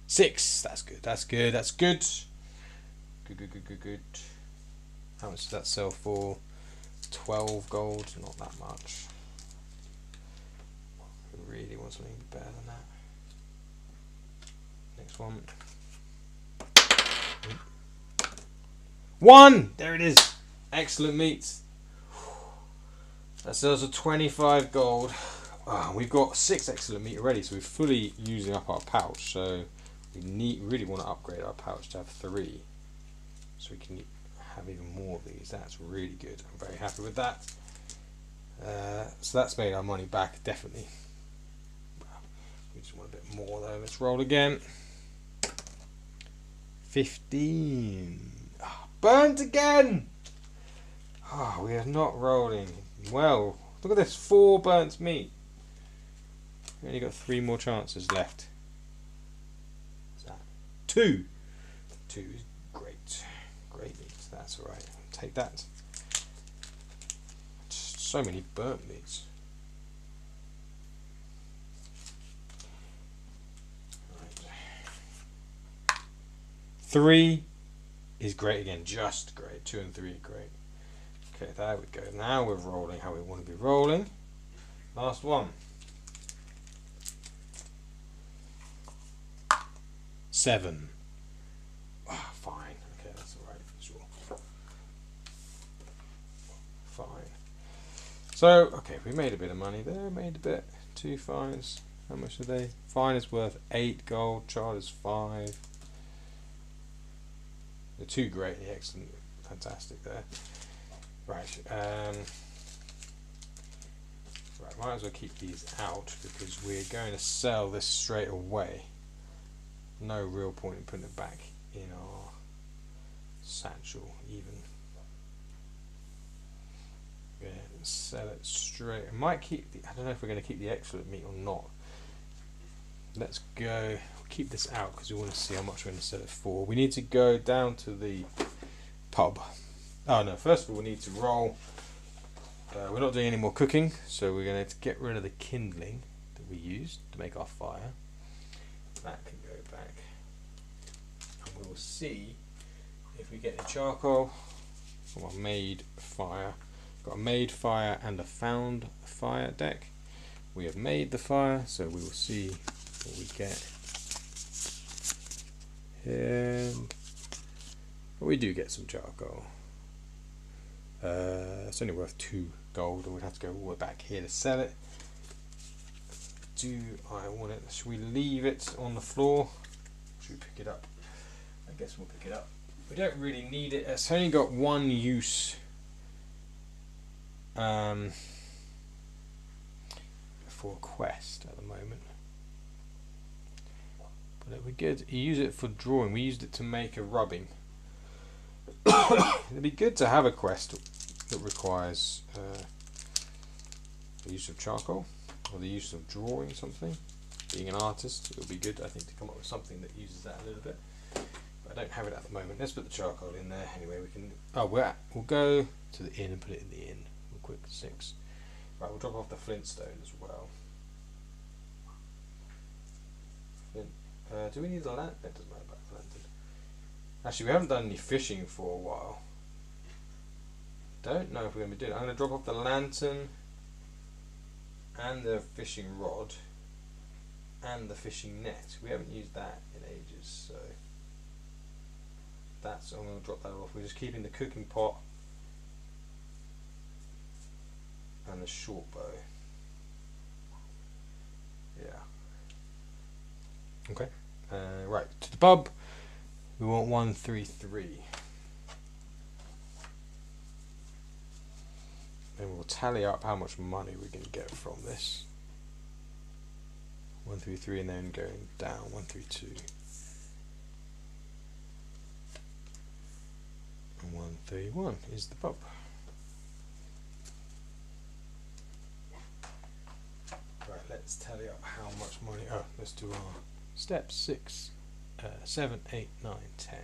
6. That's good. That's good. That's good. Good. How much does that sell for? 12 gold. Not that much. We really want something better than that. Next one. 1! There it is. Excellent meat. That sells for 25 gold. We've got 6 excellent meat already, so we're fully using up our pouch. So we really want to upgrade our pouch to have 3, so we can have even more of these. That's really good. I'm very happy with that. So that's made our money back, definitely. We just want a bit more though. Let's roll again. 15. Burnt again! We are not rolling well. Look at this, 4 burnt meat. We only got 3 more chances left. What's that? 2. 2 is great. Great meat. That's alright. Take that. Just so many burnt meats. Right. 3 is great again. Just great. 2 and 3 are great. Okay, there we go. Now we're rolling how we want to be rolling. Last one. 7. Fine. Okay, that's alright. Sure. Fine. So, okay, we made a bit of money there. Made a bit. 2 fines. How much are they? Fine is worth 8 gold. Child is 5. The 2 great, the excellent, fantastic there. Right, might as well keep these out because we're going to sell this straight away. No real point in putting it back in our satchel even. Yeah, sell it straight. I might keep the, I don't know if we're going to keep the excellent meat or not. Let's go. We'll keep this out because we want to see how much we're going to sell it for. We need to go down to the pub. Oh no, first of all we need to roll. We're not doing any more cooking, so we're going to get rid of the kindling that we used to make our fire. That can go back. And we will see if we get the charcoal from our made fire. Got a made fire and a found fire deck. We have made the fire, so we will see what we get. And we do get some charcoal. It's only worth 2 gold, and we'd have to go all the way back here to sell it. Do I want it? Should we leave it on the floor? Should we pick it up? I guess we'll pick it up. We don't really need it. It's only got 1 use. For a quest at the moment. But it would be good. You use it for drawing. We used it to make a rubbing. It'd be good to have a quest that requires the use of charcoal or the use of drawing something. Being an artist, it would be good, I think, to come up with something that uses that a little bit. But I don't have it at the moment. Let's put the charcoal in there. Anyway, we can. Oh, we'll go to the inn and put it in the inn. Real quick, 6. Right, we'll drop off the flintstone as well. Do we need the lantern? It doesn't matter about the lantern. Actually, we haven't done any fishing for a while. Don't know if we're going to be doing it. I'm going to drop off the lantern and the fishing rod and the fishing net. We haven't used that in ages, so that's, I'm going to drop that off. We're just keeping the cooking pot and the short bow. Yeah. Okay. Right, to the pub. We want 133. And we'll tally up how much money we're going to get from this. 133 and then going down. 132. And 131 is the pub. Right, let's tally up how much money. Oh, let's do our steps. 6, 7, 8, 9, 10.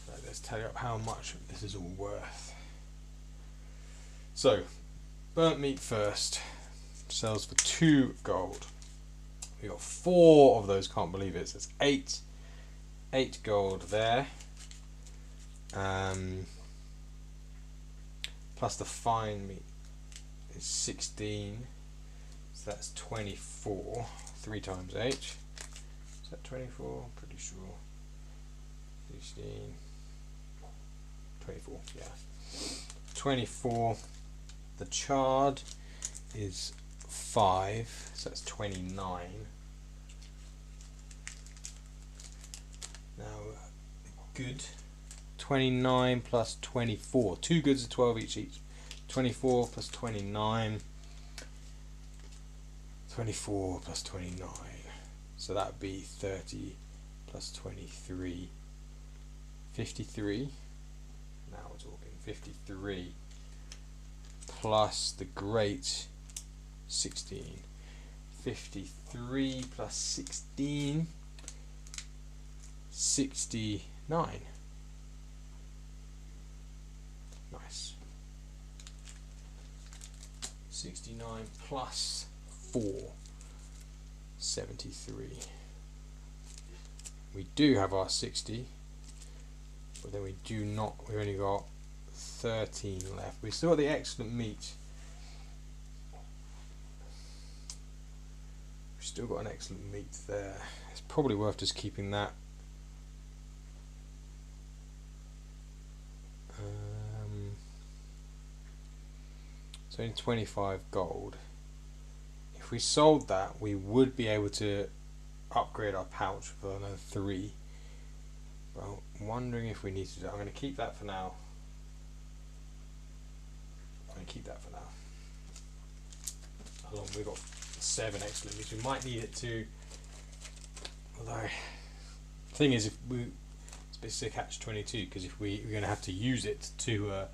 Right, let's tally up how much this is all worth. So, burnt meat first sells for 2 gold. We got 4 of those, can't believe it. So it's 8 gold there. Plus the fine meat is 16. So that's 24. 3 times 8. Is that 24? Pretty sure. 16. 24, yeah. 24. The chard is 5, so that's 29. Now, good. 29 plus 24. 2 goods are 12 each. 24 plus 29. 24 plus 29. So that would be 30 plus 23. 53. Now we're talking 53. Plus the great 16. 53 plus 16. 69. Nice. 69 plus 4. 73. We do have our 60, but then we do not. We've only got 13 left. We've still got the excellent meat. We've still got an excellent meat there. It's probably worth just keeping that. It's only 25 gold. If we sold that, we would be able to upgrade our pouch for another 3. Well, I'm wondering if we need to do that. I'm going to keep that for now. Along we've got 7 excellent meats. We might need it to. Although, the thing is, if we, it's a bit of a catch-22 because if we're going to have to use it to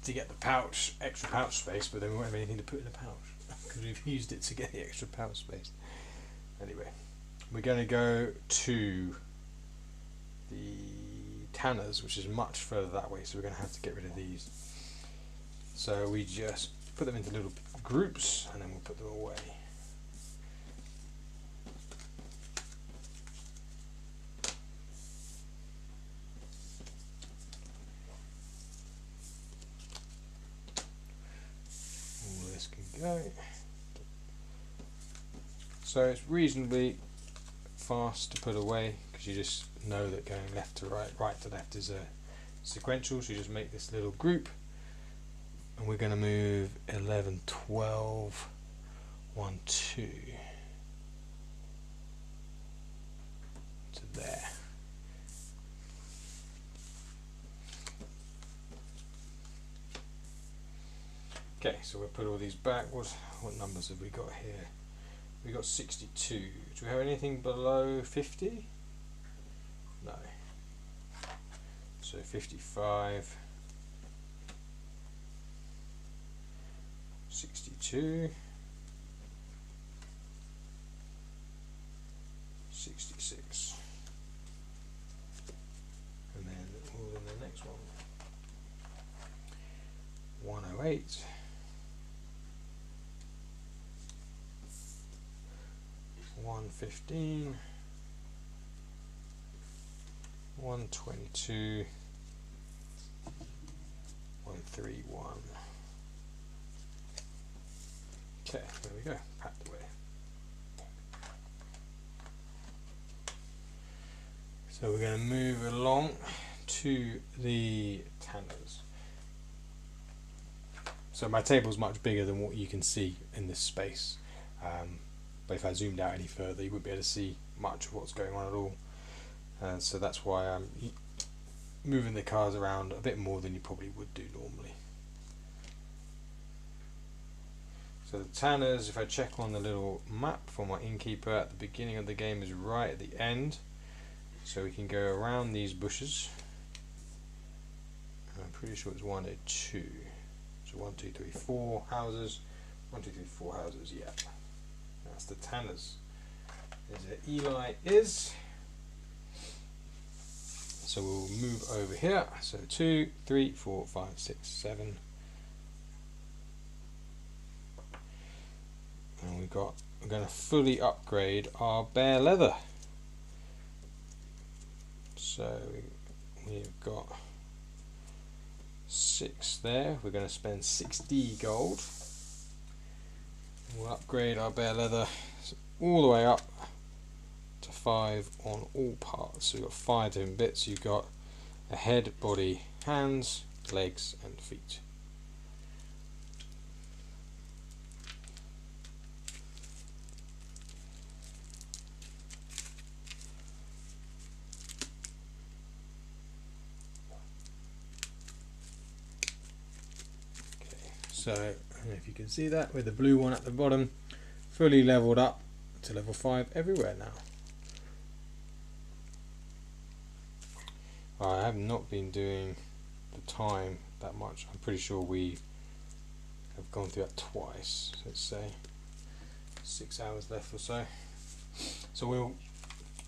get the pouch, extra pouch space, but then we won't have anything to put in the pouch because we've used it to get the extra pouch space. Anyway, we're going to go to the tanners, which is much further that way, so we're going to have to get rid of these. So we just put them into little groups and then we'll put them away. All this can go. So it's reasonably fast to put away because you just know that going left to right, right to left is a sequential, so you just make this little group. And we're going to move 11, 12, 1, 2 to there. Okay, so we'll put all these back. What numbers have we got here? We got 62. Do we have anything below 50? No. So 55. 62, 66, and then all in the next one, 108, 115, 122, 131. Okay, there we go, packed away. So we're going to move along to the tanners. So my table's much bigger than what you can see in this space, but if I zoomed out any further you wouldn't be able to see much of what's going on at all. So that's why I'm moving the cars around a bit more than you probably would do normally. So the tanners, if I check on the little map for my innkeeper at the beginning of the game, is right at the end. So we can go around these bushes. I'm pretty sure it's 1 or 2. So 1, 2, 3, 4 houses. 1, 2, 3, 4 houses, yeah. That's the tanners. is where Eli is. So we'll move over here. So 2, 3, 4, 5, 6, 7. And we're going to fully upgrade our bare leather. So we've got 6 there. We're going to spend 60 gold. We'll upgrade our bare leather all the way up to 5 on all parts. So we've got 5 different bits. You've got a head, body, hands, legs and feet. So, I don't know if you can see that with the blue one at the bottom, fully leveled up to level 5 everywhere now. I have not been doing the time that much. I'm pretty sure we have gone through that twice. Let's say 6 hours left or so. So we'll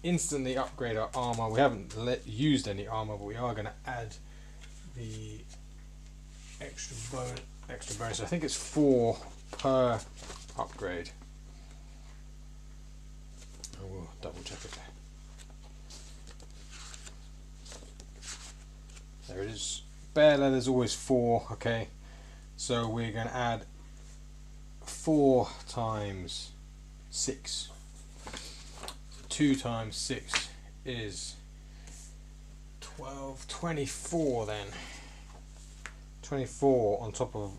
instantly upgrade our armor. We haven't used any armor, but we are going to add the extra bonus. I think it's 4 per upgrade. I will double check it. There it is. Bare leather is always 4. Okay, so we're going to add 4 times 6. 2 times 6 is 12, 24 then. 24 on top of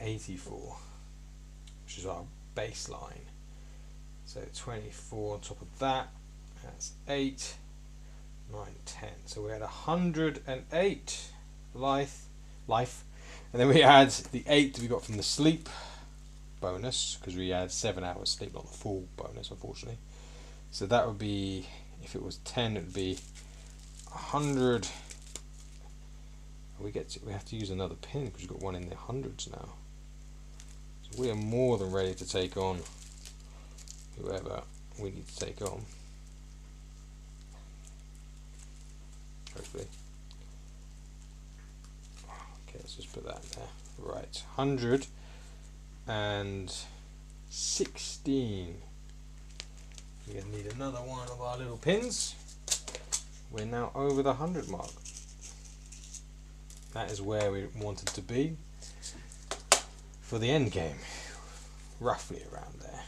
84, which is our baseline. So 24 on top of that, that's 8, 9, 10. So we had 108 life, and then we add the 8 we got from the sleep bonus, because we had 7 hours sleep, not the full bonus, unfortunately. So that would be, if it was 10, it would be 100. We have to use another pin because we've got one in the hundreds now. So we are more than ready to take on whoever we need to take on. Hopefully. Okay, let's just put that in there. Right, 116. We're going to need another one of our little pins. We're now over the 100 mark. That is where we wanted to be for the end game, roughly around there.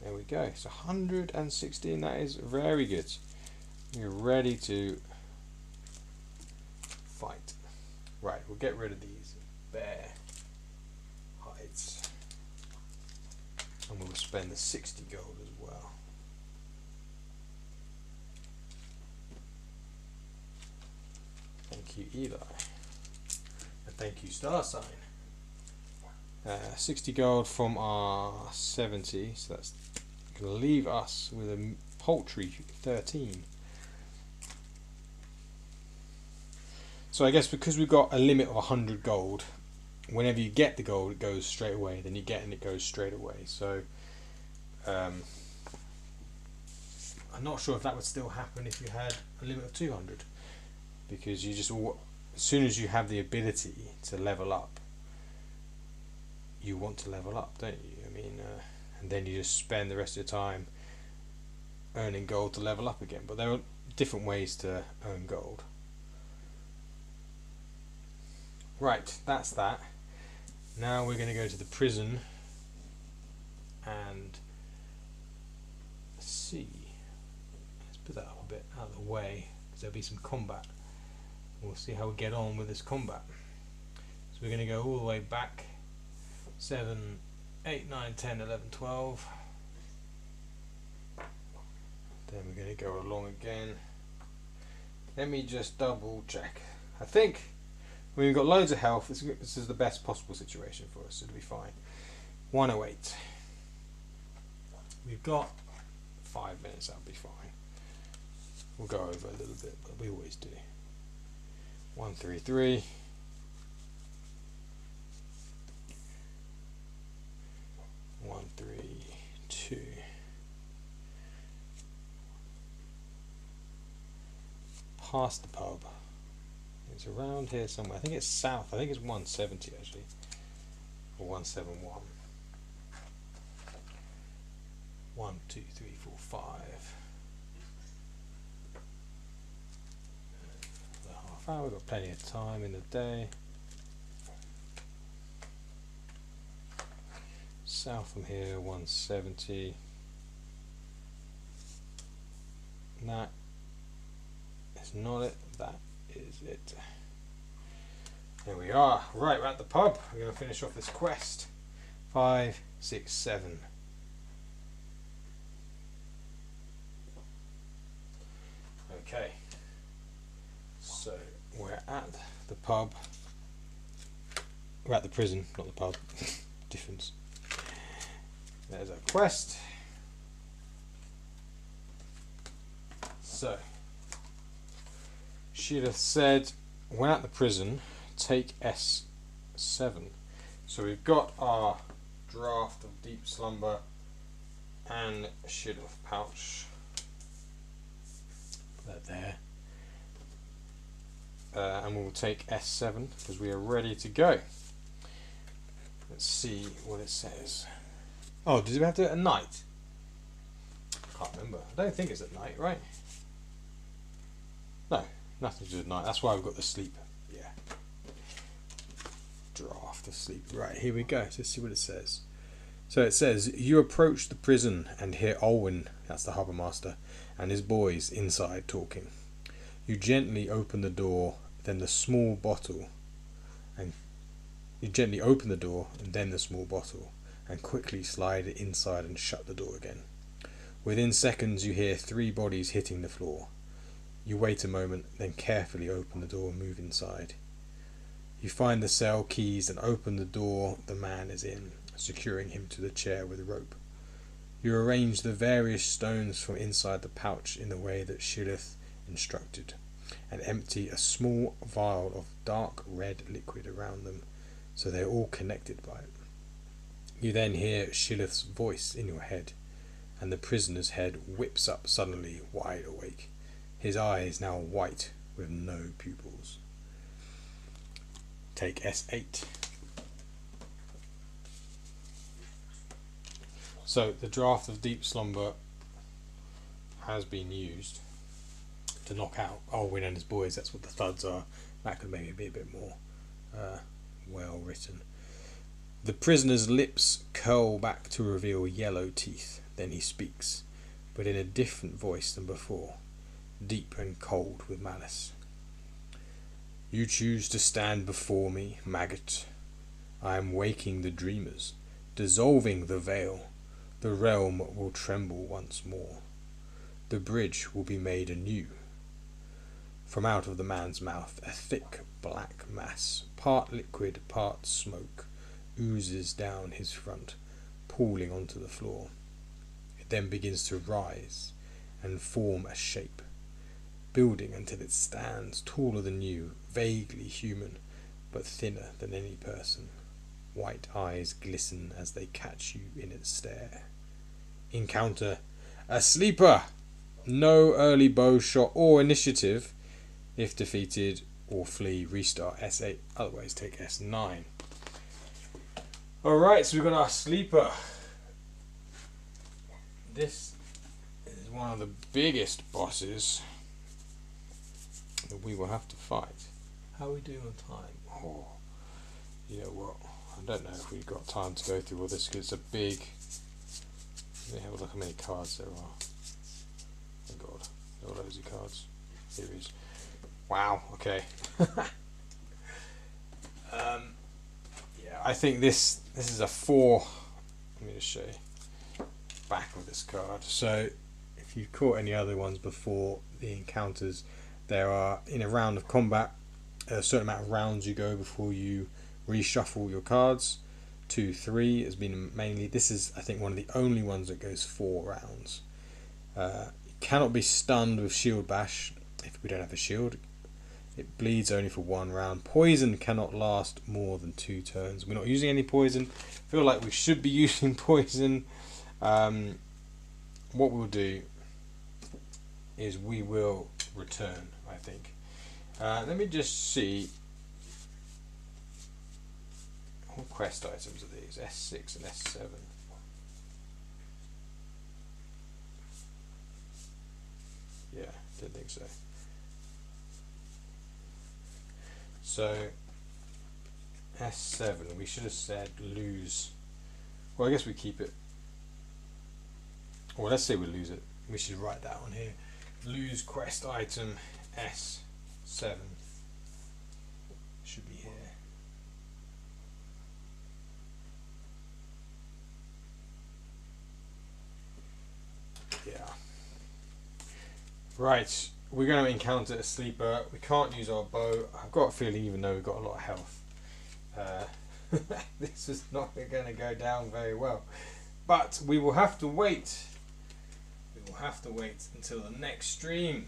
There we go. So 116. That is very good. We're ready to fight. Right, we'll get rid of these bear hides, and we'll spend the 60 gold as well. Thank you, Eli. Thank you, Star Sign. 60 gold from our 70, so that's going to leave us with a paltry 13. So I guess because we've got a limit of 100 gold, whenever you get the gold, it goes straight away. Then you get it and it goes straight away. So I'm not sure if that would still happen if you had a limit of 200, because you just as soon as you have the ability to level up, you want to level up, don't you? I mean, and then you just spend the rest of your time earning gold to level up again. But there are different ways to earn gold. Right, that's that. Now we're going to go to the prison and see. Let's put that up a bit out of the way, because there'll be some combat. We'll see how we get on with this combat. So we're going to go all the way back. 7, 8, 9, 10, 11, 12. Then we're going to go along again. Let me just double check. I think when we've got loads of health, this is the best possible situation for us. It'll be fine. 108. We've got 5 minutes, that'll be fine. We'll go over a little bit, but we always do. 133. past the pub. It's around here somewhere. I think it's south. I think it's 170 actually, or 171. 1, 2, 3, 4, 5. Half hour. We've got plenty of time in the day. South from here, 170. That is not it. That is it. There we are. Right, we're at the pub. We're going to finish off this quest. 5, 6, 7. Okay. So we're at the pub. We're at the prison, not the pub. Difference. There's our quest. So, Sheila said, when at the prison, take S7. So we've got our draft of deep slumber and Shidduch pouch. Put that there. And we'll take S7 because we are ready to go. Let's see what it says. Oh, did we have to do it at night? I can't remember. I don't think it's at night, right? No, nothing to do at night. That's why we've got the sleep. Yeah. Draft of sleep. Right, here we go. Let's see what it says. So it says, you approach the prison and hear Olwyn, that's the harbour master, and his boys inside talking. You gently open the door, then the small bottle, and you gently open the door and then the small bottle, and quickly slide it inside and shut the door again. Within seconds you hear 3 bodies hitting the floor. You wait a moment, then carefully open the door and move inside. You find the cell keys and open the door the man is in, securing him to the chair with a rope. You arrange the various stones from inside the pouch in the way that Shilith instructed, and empty a small vial of dark red liquid around them, so they are all connected by it. You then hear Shilith's voice in your head, and the prisoner's head whips up suddenly, wide awake. His eyes now white with no pupils. Take S8. So the draft of deep slumber has been used to knock out Olwyn and his boys. That's what the thuds are. That could maybe be a bit more well written. The prisoner's lips curl back to reveal yellow teeth. Then he speaks, but in a different voice than before, deep and cold with malice. You choose to stand before me, maggot. I am waking the dreamers, dissolving the veil. The realm will tremble once more. The bridge will be made anew. From out of the man's mouth, a thick black mass, part liquid, part smoke, oozes down his front, pooling onto the floor. It then begins to rise and form a shape, building until it stands taller than you, vaguely human, but thinner than any person. White eyes glisten as they catch you in its stare. Encounter a sleeper! No early bow shot or initiative. If defeated or flee, restart S8, otherwise take S9. Alright, so we've got our sleeper. This is one of the biggest bosses that we will have to fight. How are we doing on time? Oh, you know what? I don't know if we've got time to go through all this because it's a big. Let me have a look how many cards there are. Oh god, there are loads of cards. Here it is. Wow, okay. Yeah, I think this is a 4. Let me just show you back of this card. So if you've caught any other ones before the encounters, there are, in a round of combat, a certain amount of rounds you go before you reshuffle your cards. 2, 3 has been mainly. This is, I think, one of the only ones that goes 4 rounds. You cannot be stunned with shield bash if we don't have a shield. It bleeds only for 1 round. Poison cannot last more than 2 turns. We're not using any poison. I feel like we should be using poison. What we'll do is we will return, I think. Let me just see. What quest items are these? S6 and S7. Yeah, didn't think so. So S7, we should have said lose. Well, I guess we keep it. Well, let's say we lose it. We should write that on here. Lose quest item S7 should be here. Yeah. Right, we're going to encounter a sleeper. We can't use our bow. I've got a feeling, even though we've got a lot of health, this is not going to go down very well. But we will have to wait. We will have to wait until the next stream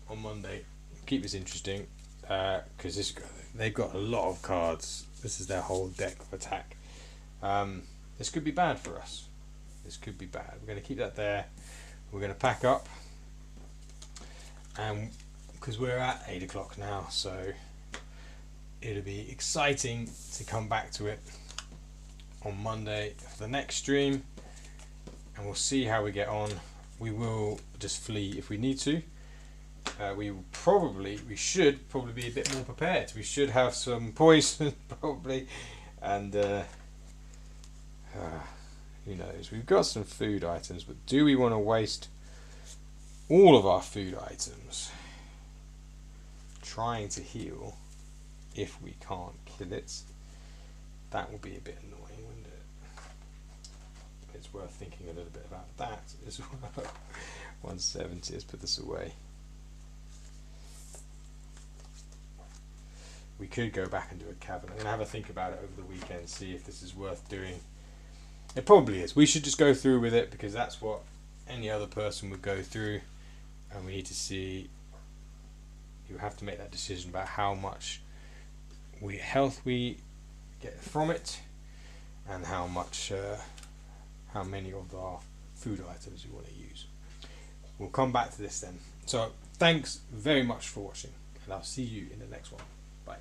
on Monday. Keep this interesting, because they've got a lot of cards. This is their whole deck of attack. This could be bad for us. This could be bad. We're going to keep that there. We're going to pack up, and because we're at 8 o'clock now, so it'll be exciting to come back to it on Monday for the next stream, and we'll see how we get on. We will just flee if we need to. We should probably be a bit more prepared. We should have some poison probably, and who knows. We've got some food items, but do we want to waste all of our food items trying to heal if we can't kill it? That will be a bit annoying, wouldn't it? It's worth thinking a little bit about that as well. 170, let's put this away. We could go back and do a cavern. I'm going to have a think about it over the weekend, see if this is worth doing. It probably is. We should just go through with it, because that's what any other person would go through, and we need to see. You have to make that decision about how much health we get from it, and how many of our food items we want to use. We'll come back to this then. So thanks very much for watching, and I'll see you in the next one. Bye.